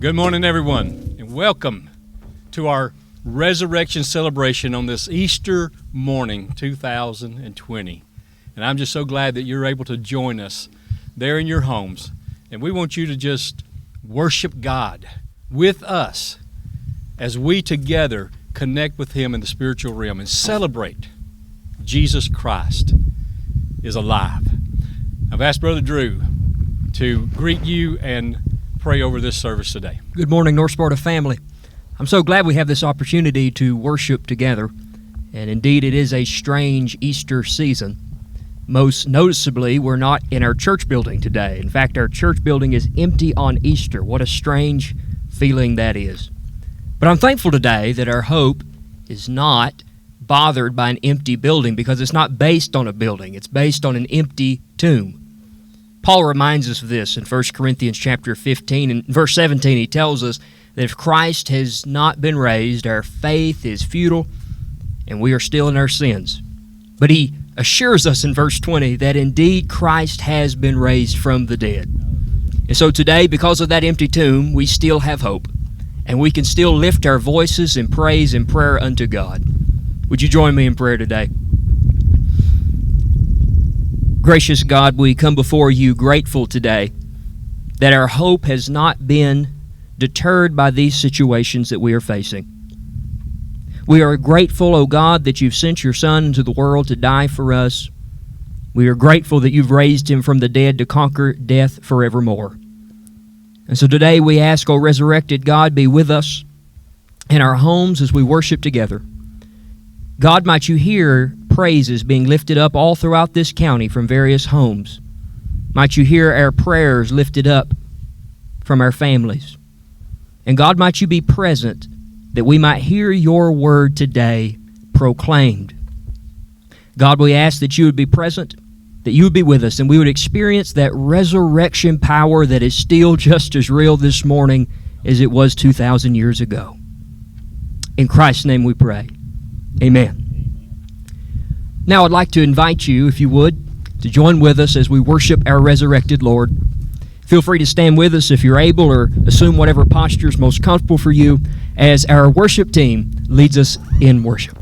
Good morning, everyone, and welcome to our resurrection celebration on this Easter morning, 2020. And I'm just so glad that you're able to join us there in your homes. And we want you to just worship God with us as we together connect with Him in the spiritual realm and celebrate Jesus Christ is alive. I've asked Brother Drew to greet you and pray over this service today. Good morning, North Sparta family. I'm so glad we have this opportunity to worship together. And indeed, it is a strange Easter season. Most noticeably, we're not in our church building today. In fact, our church building is empty on Easter. What a strange feeling that is. But I'm thankful today that our hope is not bothered by an empty building, because it's not based on a building. It's based on an empty tomb. Paul reminds us of this in 1 Corinthians chapter 15. And verse 17, he tells us that if Christ has not been raised, our faith is futile and we are still in our sins. But he assures us in verse 20 that indeed Christ has been raised from the dead. And so today, because of that empty tomb, we still have hope, and we can still lift our voices in praise and prayer unto God. Would you join me in prayer today? Gracious God, we come before you grateful today that our hope has not been deterred by these situations that we are facing. We are grateful, O God, that you've sent your Son into the world to die for us. We are grateful that you've raised him from the dead to conquer death forevermore. And so today we ask, O resurrected God, be with us in our homes as we worship together. God, might you hear praises being lifted up all throughout this county from various homes. Might you hear our prayers lifted up from our families. And God, might you be present that we might hear your word today proclaimed. God, we ask that you would be present, that you would be with us, and we would experience that resurrection power that is still just as real this morning as it was 2,000 years ago. In Christ's name we pray. Amen. Now I'd like to invite you, if you would, to join with us as we worship our resurrected Lord. Feel free to stand with us if you're able, or assume whatever posture is most comfortable for you as our worship team leads us in worship.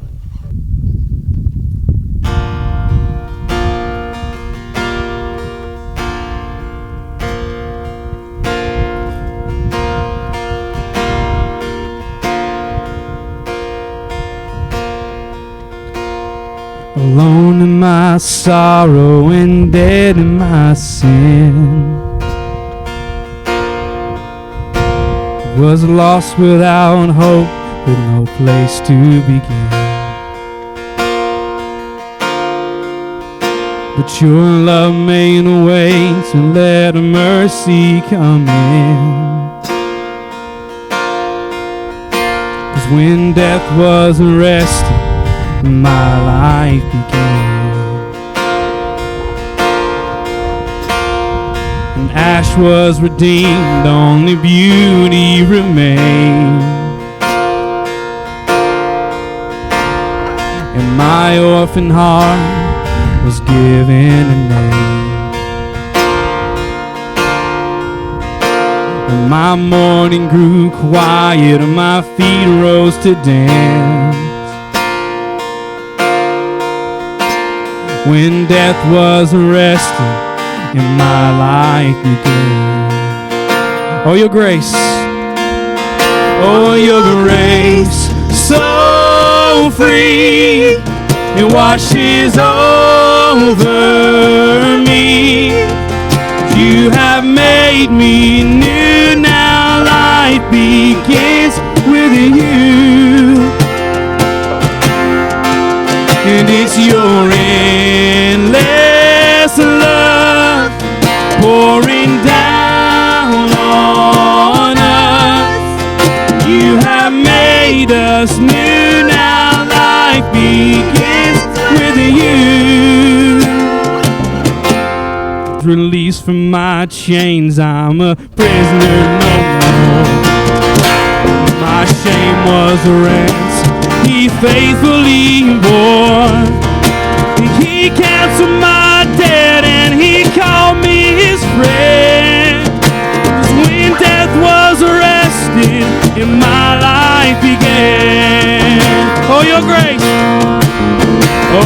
Alone in my sorrow and dead in my sin, was lost without hope, with no place to begin. But your love made a way to let mercy come in. 'Cause when death was arrested, my life began, and ash was redeemed, only beauty remained, and my orphan heart was given a name, and my mourning grew quiet, and my feet rose to dance. When death was arrested and my life began. Oh, your grace, so free, it washes over me. You have made me new, now life begins with you. And it's your endless love pouring down on us. You have made us new, now life begins with you. Released from my chains, I'm a prisoner no more. My shame was a ransom he faithfully bore. He canceled my debt and he called me his friend. 'Cause when death was arrested and my life began. Oh, your grace.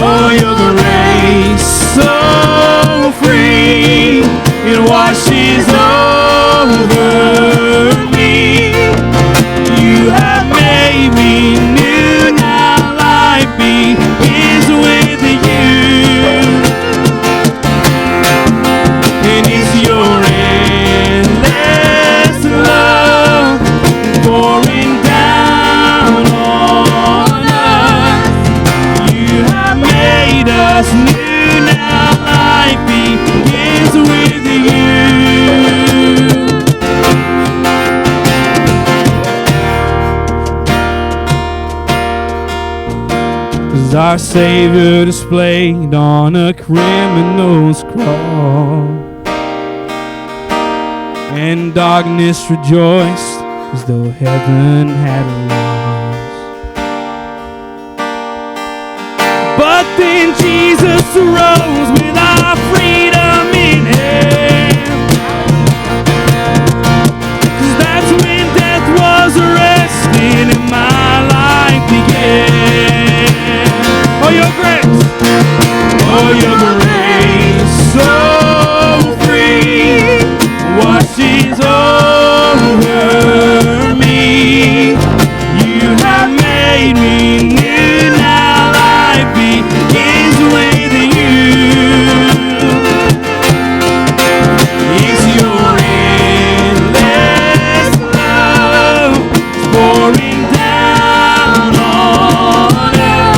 Oh, your grace, so free, it washes over me. You have made me new, now life begins with you. And it's your endless love pouring down on us. You have made us new, now life begins with you. 'Cause our Savior displayed on a criminal's cross, and darkness rejoiced as though heaven had lost. But then Jesus arose with our freedom in hand. 'Cause that's when death was arrested and my life began. Oh, your grace, oh, your grace, so free, washes over me. You have made me new, now life begins with you. It's your endless love pouring down on us.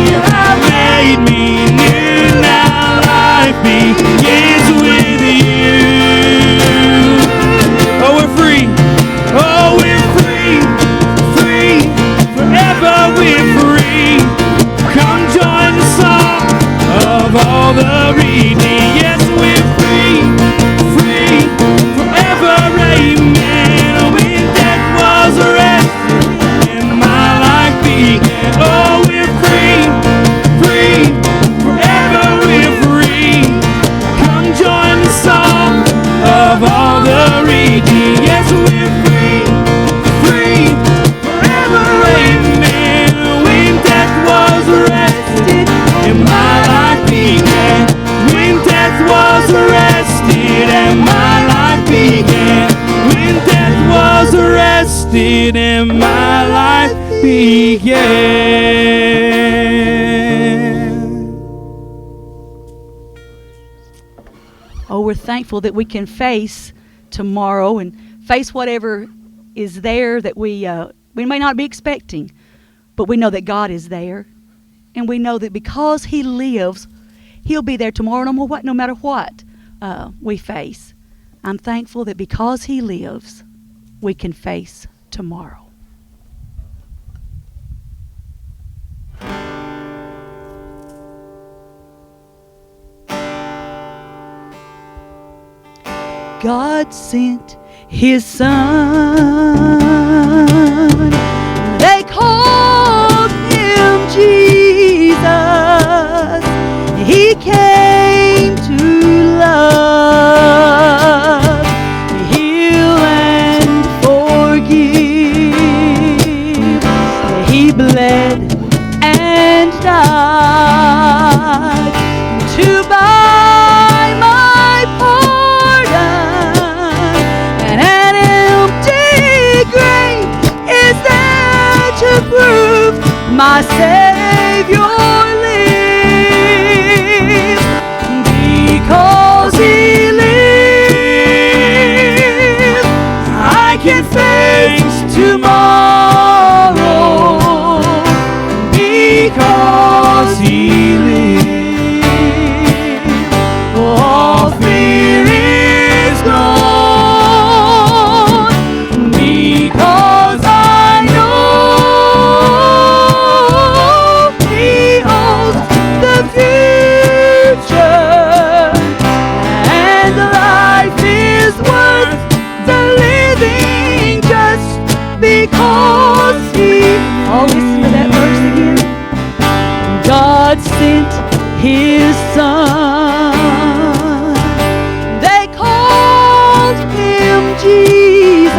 You have made me new, now life begins with you. Oh, we're free. Oh, we're free. Free. Forever we're free. Come join the song of all the redeemed. Yes, we're free. Free. Forever, amen. When death was arrested and my life began. Oh, we're free. Free. Forever we're free. Come join the song of all the redeemed. Yes, we're free. Free. Forever, amen. When death was arrested and my life began. When death was arrested and my life began. When death was arrested and my life began. Oh, we're thankful that we can face tomorrow and face whatever is there that we may not be expecting, but we know that God is there, and we know that because He lives, He'll be there tomorrow, no matter what we face. I'm thankful that because He lives, we can face tomorrow. God sent His Son. They called Him Jesus. He came to love, heal, and forgive. He bled and died to buy my pardon, and an empty grave is there to prove my Savior lives. Because He lives, I can face tomorrow. Because He lives, all fear is gone. Because I know He owns the future, and life is worth the living just because He. Oh, listen to that verse again. God sent His Son. They called Him Jesus.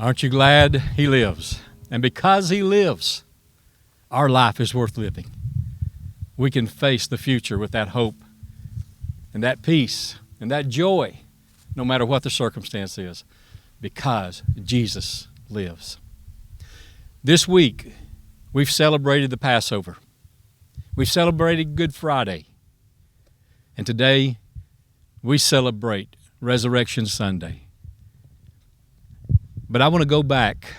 Aren't you glad He lives? And because He lives, our life is worth living. We can face the future with that hope and that peace and that joy, no matter what the circumstance is, because Jesus lives. This week, we've celebrated the Passover. We've celebrated Good Friday. And today, we celebrate Resurrection Sunday. But I want to go back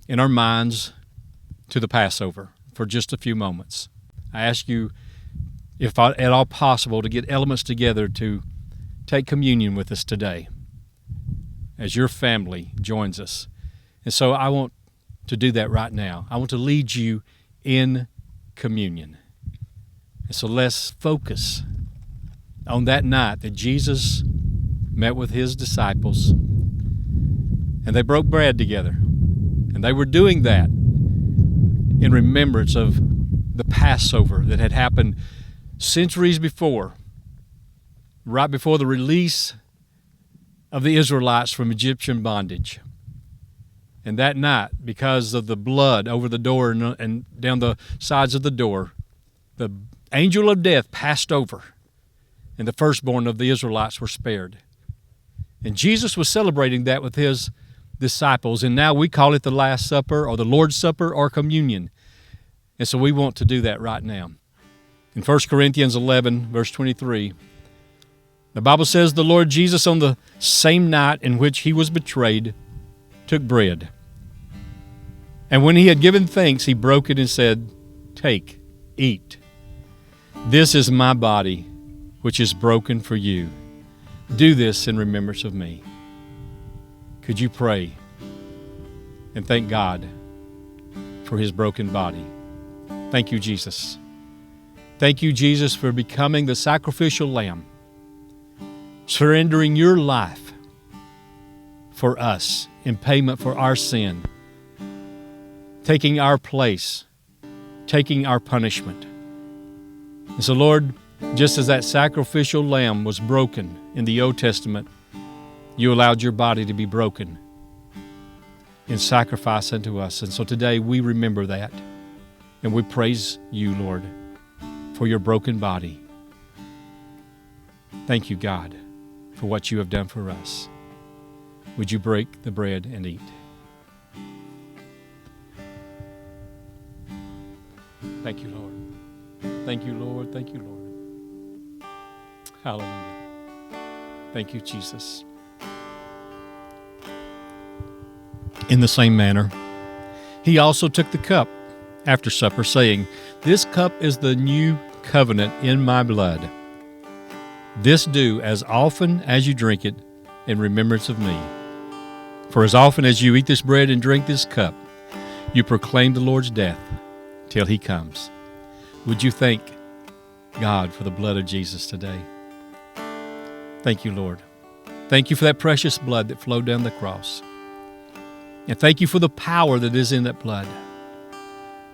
in our minds to the Passover for just a few moments. I ask you, if at all possible, to get elements together to take communion with us today as your family joins us. And so I want to do that right now. I want to lead you in communion. And so let's focus on that night that Jesus met with His disciples and they broke bread together. And they were doing that in remembrance of the Passover that had happened centuries before, right before the release of the Israelites from Egyptian bondage. And that night, because of the blood over the door and down the sides of the door, the angel of death passed over, and the firstborn of the Israelites were spared. And Jesus was celebrating that with His disciples, and now we call it the Last Supper or the Lord's Supper or communion. And so we want to do that right now. In 1 Corinthians 11, verse 23, the Bible says, the Lord Jesus, on the same night in which He was betrayed, took bread. And when He had given thanks, He broke it and said, take, eat. This is my body, which is broken for you. Do this in remembrance of me. Could you pray and thank God for His broken body? Thank you, Jesus. Thank you, Jesus, for becoming the sacrificial lamb, surrendering your life for us in payment for our sin, taking our place, taking our punishment. And so, Lord, just as that sacrificial lamb was broken in the Old Testament, you allowed your body to be broken in sacrifice unto us. And so today we remember that, and we praise you, Lord, for your broken body. Thank you, God, for what you have done for us. Would you break the bread and eat? Thank you, Lord. Thank you, Lord. Thank you, Lord. Hallelujah. Thank you, Jesus. In the same manner, He also took the cup after supper, saying, this cup is the new covenant in my blood. This do as often as you drink it in remembrance of me. For as often as you eat this bread and drink this cup, you proclaim the Lord's death till He comes. Would you thank God for the blood of Jesus today? Thank you, Lord. Thank you for that precious blood that flowed down the cross. And thank you for the power that is in that blood.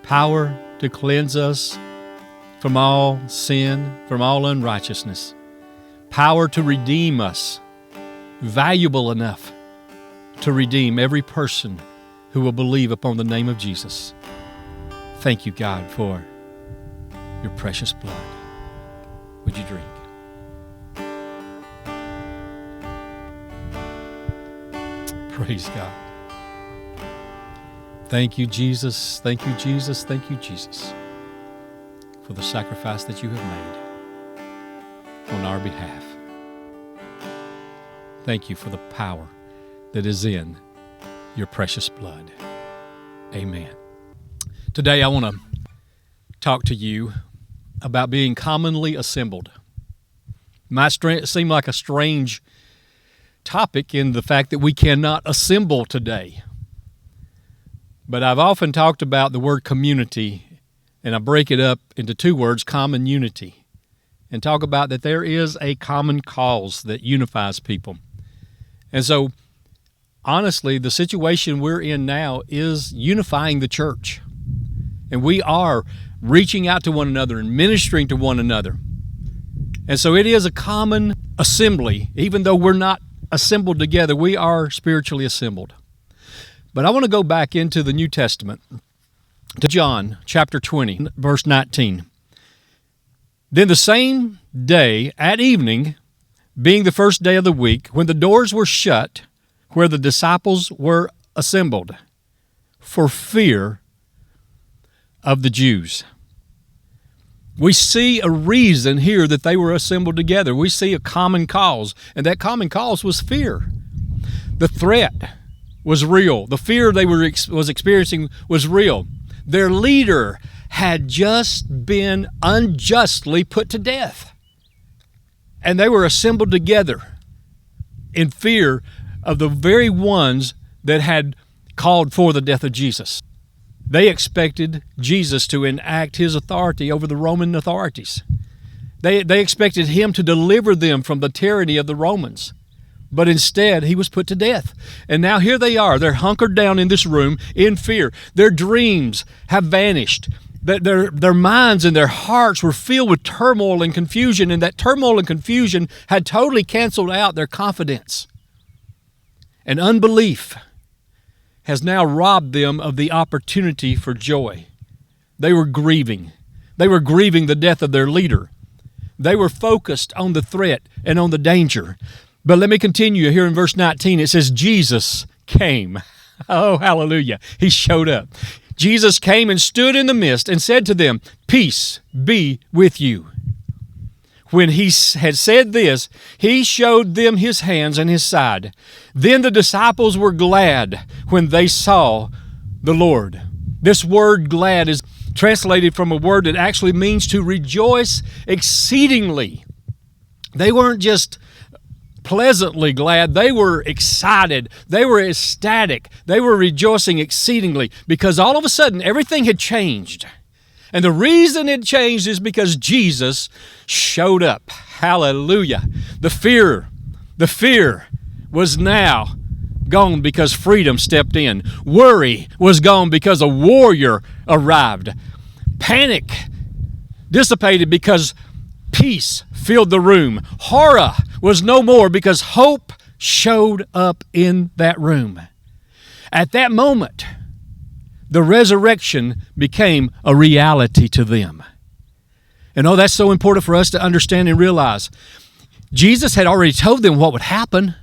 Power to cleanse us from all sin, from all unrighteousness. Power to redeem us, valuable enough to redeem every person who will believe upon the name of Jesus. Thank you, God, for your precious blood. Would you drink? Praise God. Thank you, Jesus. Thank you, Jesus. Thank you, Jesus, for the sacrifice that you have made on our behalf. Thank you for the power that is in your precious blood. Amen. Today I want to talk to you about being commonly assembled. It might seem like a strange topic in the fact that we cannot assemble today. But I've often talked about the word community, and I break it up into two words, common unity, and talk about that there is a common cause that unifies people. And so, honestly, the situation we're in now is unifying the church. And we are reaching out to one another and ministering to one another. And so it is a common assembly. Even though we're not assembled together, we are spiritually assembled. But I want to go back into the New Testament to John chapter 20, verse 19. Then the same day at evening, being the first day of the week, when the doors were shut, where the disciples were assembled, for fear of the Jews. We see a reason here that they were assembled together. We see a common cause, and that common cause was fear. The threat was real. The fear they was experiencing was real. Their leader had just been unjustly put to death. And they were assembled together in fear of the very ones that had called for the death of Jesus. They expected Jesus to enact his authority over the Roman authorities. They expected him to deliver them from the tyranny of the Romans. But instead, he was put to death. And now here they are. They're hunkered down in this room in fear. Their dreams have vanished. Their minds and their hearts were filled with turmoil and confusion, and that turmoil and confusion had totally canceled out their confidence. And unbelief has now robbed them of the opportunity for joy. They were grieving. They were grieving the death of their leader. They were focused on the threat and on the danger. But let me continue here in verse 19. It says, Jesus came. Oh, hallelujah. He showed up. Jesus came and stood in the midst and said to them, "Peace be with you." When he had said this, he showed them his hands and his side. Then the disciples were glad when they saw the Lord. This word glad is translated from a word that actually means to rejoice exceedingly. They weren't just pleasantly glad. They were excited. They were ecstatic. They were rejoicing exceedingly because all of a sudden everything had changed. And the reason it changed is because Jesus showed up. Hallelujah. The fear was now gone because freedom stepped in. Worry was gone because a warrior arrived. Panic dissipated because peace filled the room. Horror was no more because hope showed up in that room. At that moment, the resurrection became a reality to them. And that's so important for us to understand and realize. Jesus had already told them what would happen.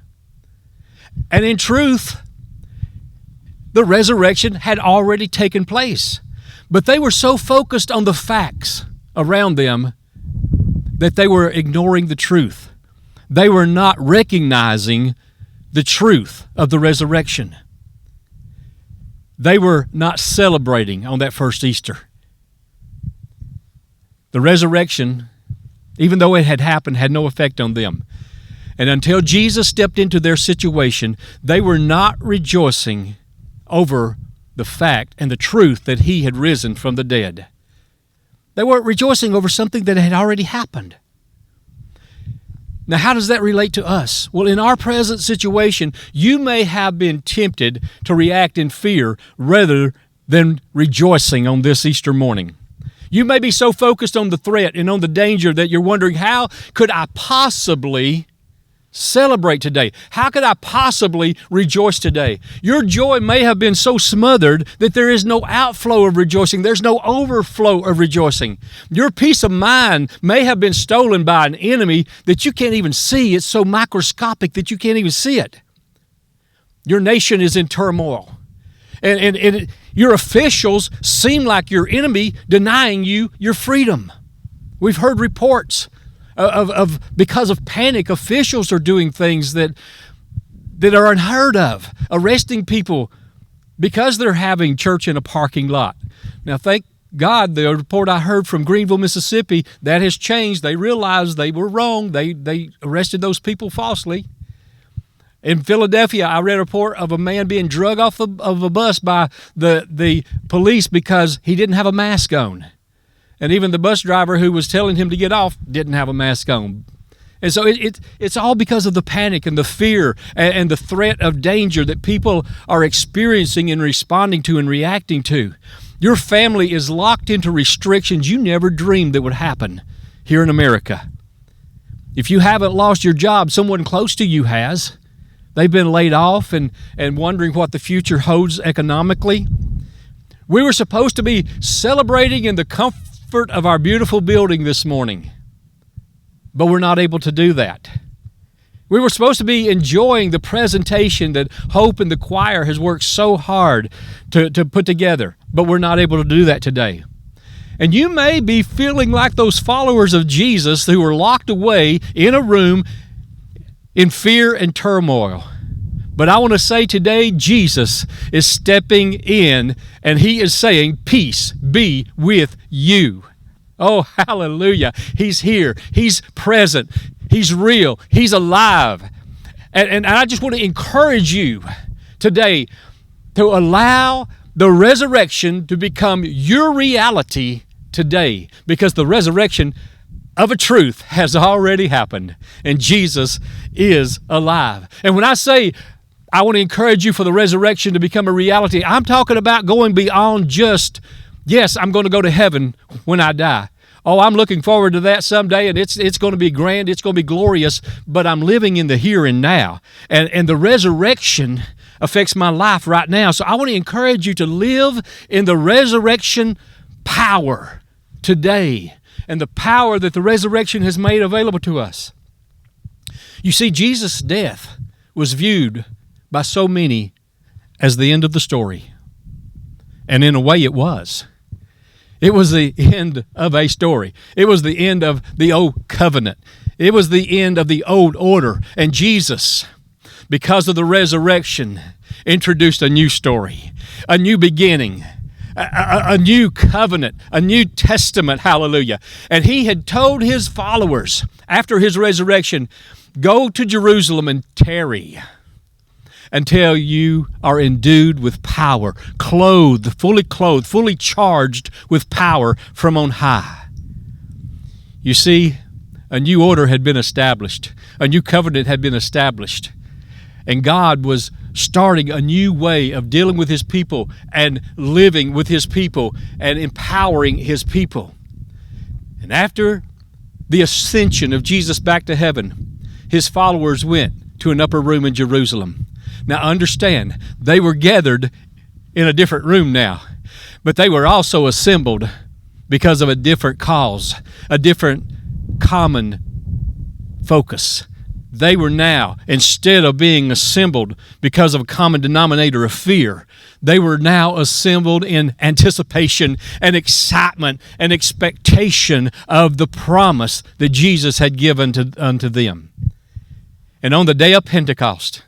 And in truth, the resurrection had already taken place. But they were so focused on the facts around them that they were ignoring the truth. They were not recognizing the truth of the resurrection. They were not celebrating on that first Easter. The resurrection, even though it had happened, had no effect on them. And until Jesus stepped into their situation, they were not rejoicing over the fact and the truth that he had risen from the dead. They weren't rejoicing over something that had already happened. Now, how does that relate to us? Well, in our present situation, you may have been tempted to react in fear rather than rejoicing on this Easter morning. You may be so focused on the threat and on the danger that you're wondering, how could I possibly celebrate today? How could I possibly rejoice today? Your joy may have been so smothered that there is no outflow of rejoicing. There's no overflow of rejoicing. Your peace of mind may have been stolen by an enemy that you can't even see. It's so microscopic that you can't even see it. Your nation is in turmoil. And your officials seem like your enemy, denying you your freedom. We've heard reports of because of panic, officials are doing things that are unheard of, arresting people because they're having church in a parking lot. Now, thank God, the report I heard from Greenville, Mississippi, that has changed. They realized they were wrong. They arrested those people falsely. In Philadelphia, I read a report of a man being drug off of a bus by the police because he didn't have a mask on. And even the bus driver who was telling him to get off didn't have a mask on. And so it's all because of the panic and the fear and the threat of danger that people are experiencing and responding to and reacting to. Your family is locked into restrictions you never dreamed that would happen here in America. If you haven't lost your job, someone close to you has. They've been laid off and wondering what the future holds economically. We were supposed to be celebrating in the comfort of our beautiful building this morning, but we're not able to do that. We were supposed to be enjoying the presentation that Hope and the choir has worked so hard to put together, but we're not able to do that today. And you may be feeling like those followers of Jesus who were locked away in a room in fear and turmoil. But I want to say today, Jesus is stepping in and he is saying, peace be with you. Oh, hallelujah. He's here. He's present. He's real. He's alive. And I just want to encourage you today to allow the resurrection to become your reality today, because the resurrection of a truth has already happened and Jesus is alive. And when I say I want to encourage you for the resurrection to become a reality, I'm talking about going beyond just, yes, I'm going to go to heaven when I die. Oh, I'm looking forward to that someday, and it's going to be grand, it's going to be glorious, but I'm living in the here and now. And the resurrection affects my life right now. So I want to encourage you to live in the resurrection power today and the power that the resurrection has made available to us. You see, Jesus' death was viewed by so many as the end of the story. And in a way it was. It was the end of a story. It was the end of the old covenant. It was the end of the old order. And Jesus, because of the resurrection, introduced a new story, a new beginning, a new covenant, a new testament, hallelujah. And he had told his followers after his resurrection, go to Jerusalem and tarry until you are endued with power, fully charged with power from on high. You see, a new order had been established. A new covenant had been established. And God was starting a new way of dealing with his people and living with his people and empowering his people. And after the ascension of Jesus back to heaven, his followers went to an upper room in Jerusalem. Now understand, they were gathered in a different room now, but they were also assembled because of a different cause, a different common focus. They were now, instead of being assembled because of a common denominator of fear, they were now assembled in anticipation and excitement and expectation of the promise that Jesus had given unto them. And on the day of Pentecost,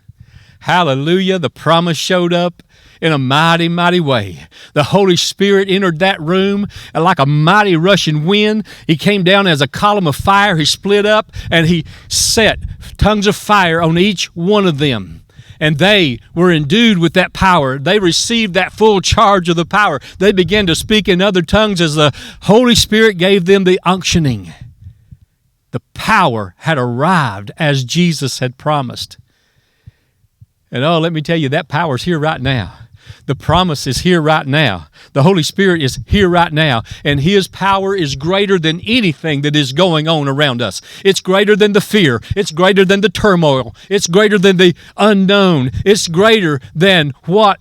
hallelujah, the promise showed up in a mighty, mighty way. The Holy Spirit entered that room like a mighty rushing wind. He came down as a column of fire. He split up and he set tongues of fire on each one of them. And they were endued with that power. They received that full charge of the power. They began to speak in other tongues as the Holy Spirit gave them the unctioning. The power had arrived as Jesus had promised. And oh, let me tell you, that power's here right now. The promise is here right now. The Holy Spirit is here right now. And his power is greater than anything that is going on around us. It's greater than the fear. It's greater than the turmoil. It's greater than the unknown. It's greater than what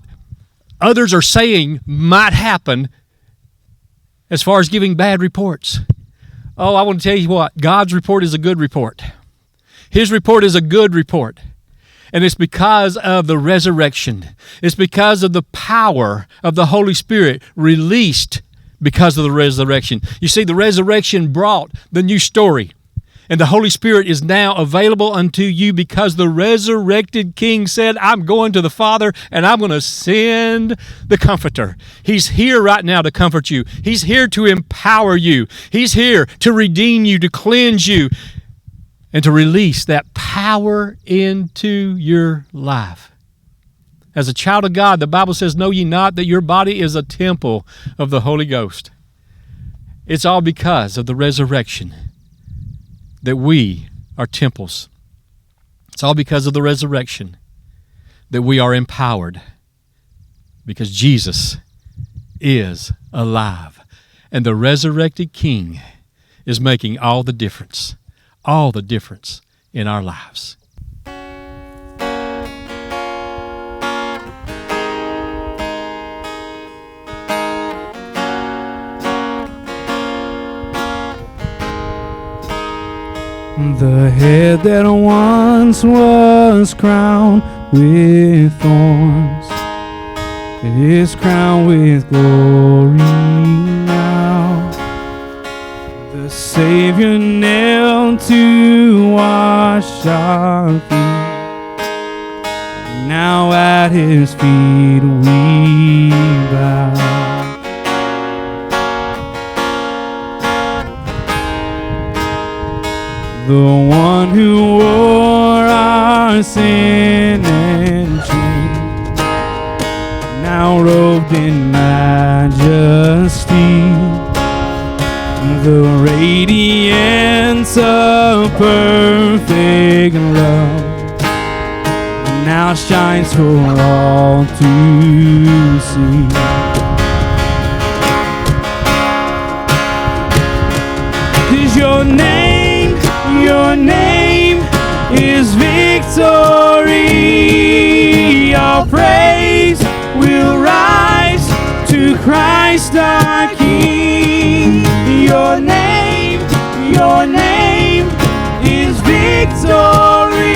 others are saying might happen as far as giving bad reports. Oh, I want to tell you what, God's report is a good report. His report is a good report. And it's because of the resurrection. It's because of the power of the Holy Spirit released because of the resurrection. You see, the resurrection brought the new story. And the Holy Spirit is now available unto you because the resurrected King said, I'm going to the Father and I'm going to send the Comforter. He's here right now to comfort you. He's here to empower you. He's here to redeem you, to cleanse you, and to release that power into your life. As a child of God, the Bible says, know ye not that your body is a temple of the Holy Ghost. It's all because of the resurrection that we are temples. It's all because of the resurrection that we are empowered, because Jesus is alive. And the resurrected King is making all the difference in our lives. The head that once was crowned with thorns is crowned with glory now. The Savior knelt to wash our feet. Now at his feet we bow. The one who wore our sin and shame, now robed in majesty, the radiance of perfect love now shines for all to see. 'Cause your name is victory. Our praise will rise to Christ our King. Your name is victory.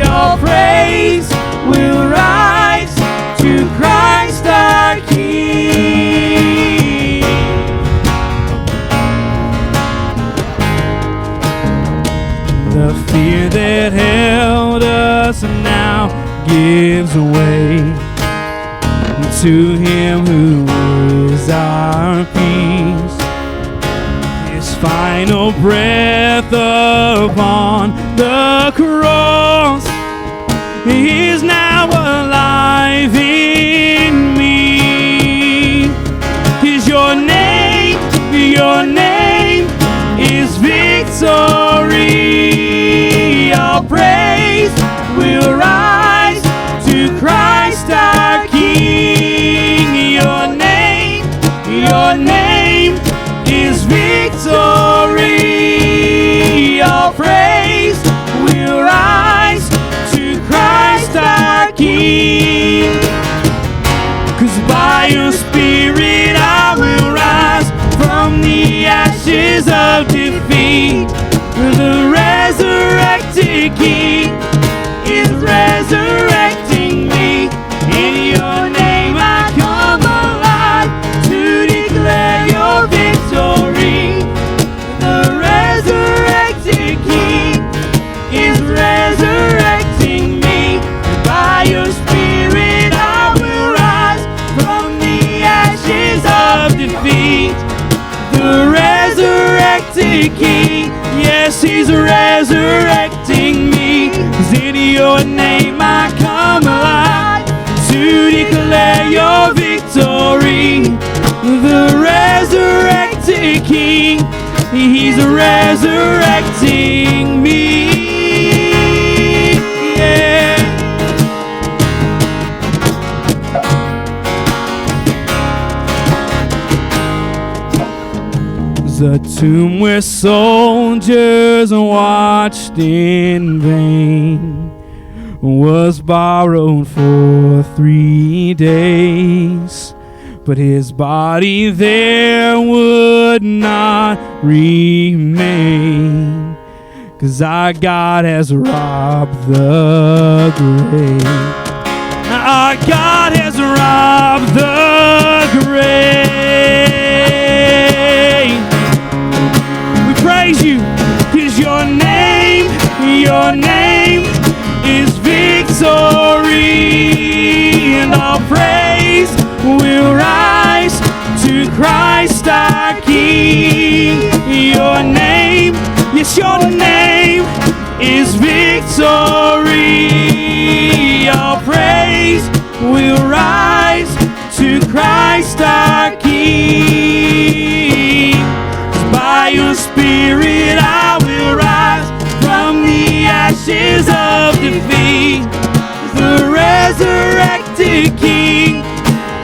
Our praise will rise to Christ our King. The fear that held us now gives way to Him who is our peace. His final breath upon the cross is now alive in me. 'Cause your name is victory. Our praise will rise to Christ our King. Your name is victory. Our praise will rise to Christ our King. 'Cause by your Spirit I will rise from the ashes of defeat. The resurrected King is resurrecting me. In your name I come alive to declare your victory. The resurrected King is resurrecting me. By your Spirit I will rise from the ashes of defeat. The resurrected King, yes, He's resurrecting me. 'Cause in your name I come alive to declare your victory. The resurrected King, He's resurrecting me. Yeah. The tomb where soldiers watched in vain was borrowed for 3 days, but his body there would not remain, 'cause our God has robbed the grave. Our God has robbed the grave. Praise you, 'cause your name is victory, and our praise will rise to Christ our King. Your name, yes, your name is victory. Our praise will rise to Christ our King. By your Spirit I will rise from the ashes of defeat. The resurrected King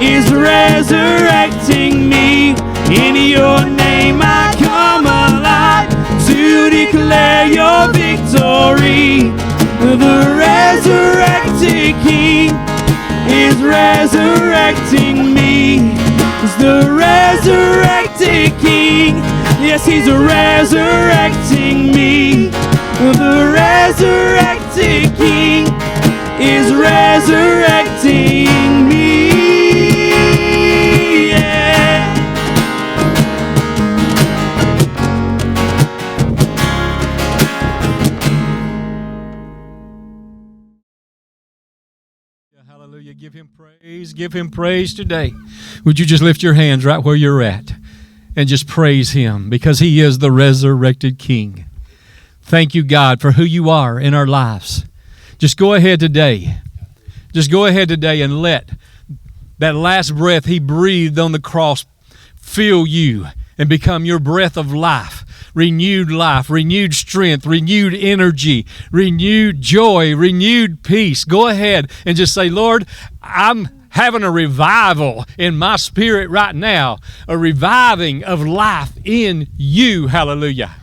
is resurrecting me. In your name I come alive to declare your victory. The resurrected King is resurrecting me. The resurrected King, yes, He's resurrecting me. King, the resurrected King is resurrecting me. Yeah. Hallelujah. Give him praise. Give him praise today. Would you just lift your hands right where you're at and just praise him, because he is the resurrected King. Thank you, God, for who you are in our lives. Just go ahead today. Just go ahead today and let that last breath he breathed on the cross fill you and become your breath of life, renewed strength, renewed energy, renewed joy, renewed peace. Go ahead and just say, Lord, I'm having a revival in my spirit right now, a reviving of life in you. Hallelujah. Hallelujah.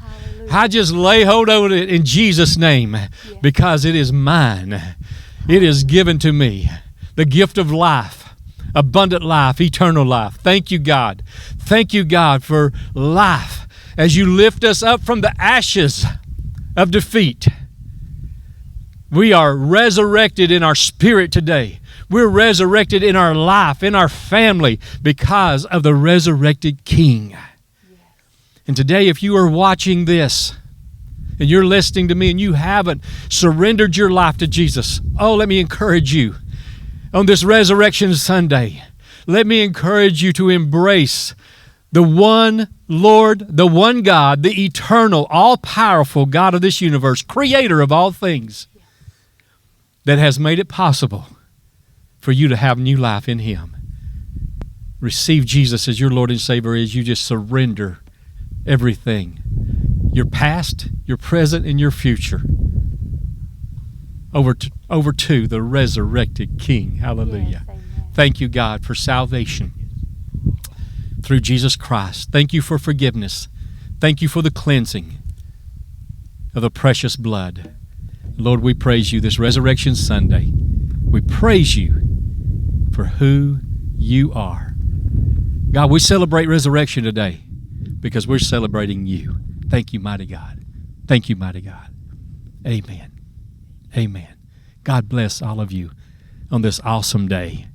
I just lay hold of it in Jesus' name, because it is mine. It is given to me, the gift of life, abundant life, eternal life. Thank you, God. Thank you, God, for life as you lift us up from the ashes of defeat. We are resurrected in our spirit today. We're resurrected in our life, in our family, because of the resurrected King. Yes. And today, if you are watching this and you're listening to me and you haven't surrendered your life to Jesus, let me encourage you on this Resurrection Sunday. Let me encourage you to embrace the one Lord, the one God, the eternal, all-powerful God of this universe, creator of all things, that has made it possible for you to have new life in him. Receive Jesus as your Lord and Savior as you just surrender everything, your past, your present, and your future, over to the resurrected King. Hallelujah. Yes, thank you, God, for salvation through Jesus Christ. Thank you for forgiveness. Thank you for the cleansing of the precious blood. Lord, we praise you this Resurrection Sunday. We praise you for who you are. God, we celebrate resurrection today because we're celebrating you. Thank you, mighty God. Thank you, mighty God. Amen. Amen. God bless all of you on this awesome day.